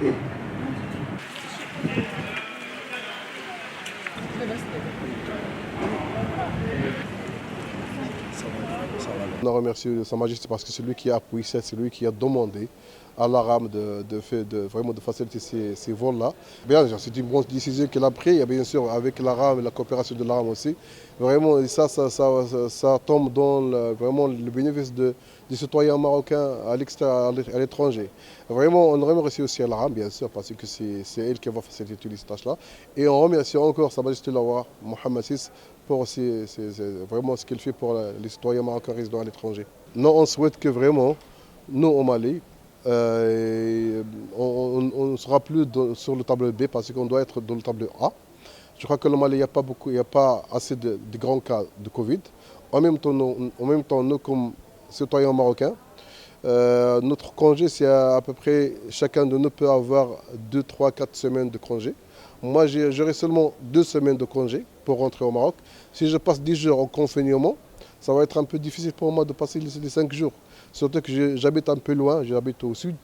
On remercie Sa Majesté parce que c'est lui qui a appuyé, c'est lui qui a demandé à l'ARAM vraiment de faciliter ces vols-là. Bien sûr, c'est une bonne décision qu'il a prise, et bien sûr avec l'ARAM et la coopération de l'ARAM aussi. Vraiment, ça tombe dans vraiment le bénéfice des citoyens marocains à l'extérieur, à l'étranger. Vraiment, on remercie aussi l'ARAM, bien sûr, parce que c'est elle qui va faciliter toutes ces tâches-là. Et on remercie encore Sa Majesté le roi Mohammed VI pour vraiment ce qu'il fait pour les citoyens marocains résidant à l'étranger. Nous, on souhaite que vraiment, nous au Mali, on ne sera plus sur le tableau B parce qu'on doit être dans le tableau A. Je crois que le Mali, il n'y a pas assez de grands cas de Covid. En même temps, nous comme citoyens marocains, notre congé, c'est à peu près, chacun de nous peut avoir 2, 3, 4 semaines de congé. Moi, j'aurai seulement 2 semaines de congé pour rentrer au Maroc. Si je passe 10 jours en confinement, ça va être un peu difficile pour moi de passer les 5 jours. Surtout que j'habite un peu loin, j'habite au sud.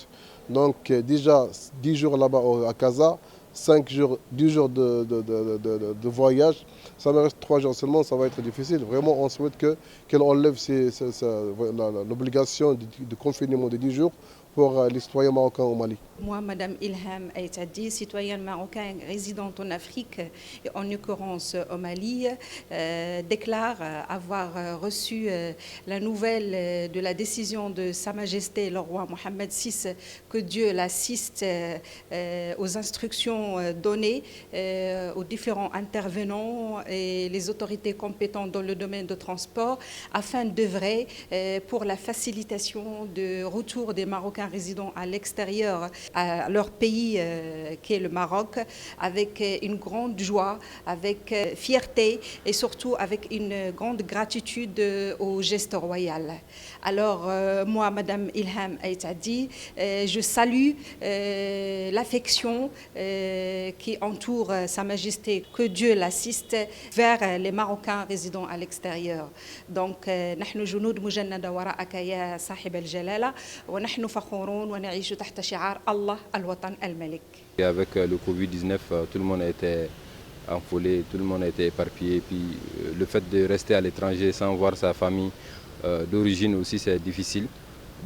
Donc déjà 10 jours là-bas à Casa, 5 jours, 10 jours de voyage, ça me reste 3 jours seulement, ça va être difficile. Vraiment, on souhaite qu'elle enlève l'obligation de confinement de 10 jours pour les citoyens marocains au Mali. Moi, Madame Ilham Aïtadi, citoyenne marocaine résidente en Afrique et en l'occurrence au Mali, déclare avoir reçu la nouvelle de la décision de Sa Majesté le roi Mohammed VI, que Dieu l'assiste aux instructions données aux différents intervenants et les autorités compétentes dans le domaine de transport afin d'œuvrer pour la facilitation de retour des Marocains résidant à l'extérieur à leur pays qui est le Maroc, avec une grande joie, avec fierté et surtout avec une grande gratitude au geste royal. Alors moi, Madame Ilham Aïtadi, je salue l'affection qui entoure Sa Majesté, que Dieu l'assiste, vers les Marocains résidant à l'extérieur. Donc نحن جنود مجندة وراءك يا صاحب الجلالة ونحن فخورون ونعيش تحت شعار الله الوطن الملك. Avec le Covid-19, tout le monde a été affolé, tout le monde a été éparpillé. Puis le fait de rester à l'étranger sans voir sa famille d'origine aussi, c'est difficile.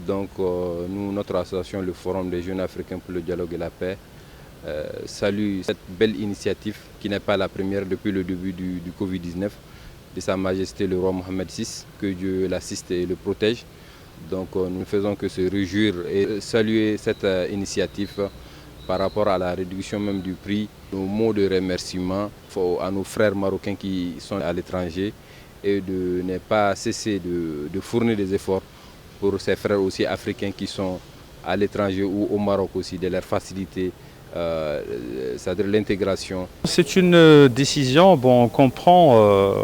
Donc nous, notre association, le Forum des jeunes africains pour le dialogue et la paix, salue cette belle initiative qui n'est pas la première depuis le début du Covid-19 de Sa Majesté le roi Mohammed VI, que Dieu l'assiste et le protège. Donc nous ne faisons que se réjouir et saluer cette initiative par rapport à la réduction même du prix. Nos mots de remerciement à nos frères marocains qui sont à l'étranger et de ne pas cesser de fournir des efforts pour ces frères aussi africains qui sont à l'étranger ou au Maroc aussi, de leur faciliter c'est-à-dire l'intégration. C'est une décision, bon, on comprend,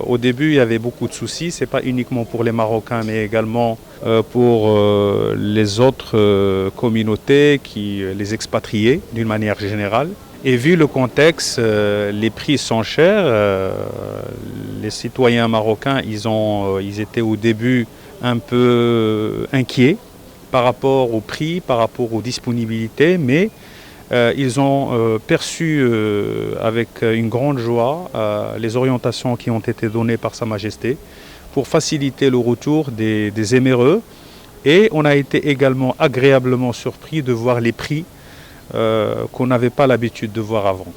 au début il y avait beaucoup de soucis, ce n'est pas uniquement pour les Marocains mais également pour les autres communautés, les expatriés d'une manière générale. Et vu le contexte, les prix sont chers, les citoyens marocains ils étaient au début un peu inquiets par rapport au prix, par rapport aux disponibilités, mais ils ont perçu avec une grande joie les orientations qui ont été données par Sa Majesté pour faciliter le retour des éméreux. Et on a été également agréablement surpris de voir les prix qu'on n'avait pas l'habitude de voir avant.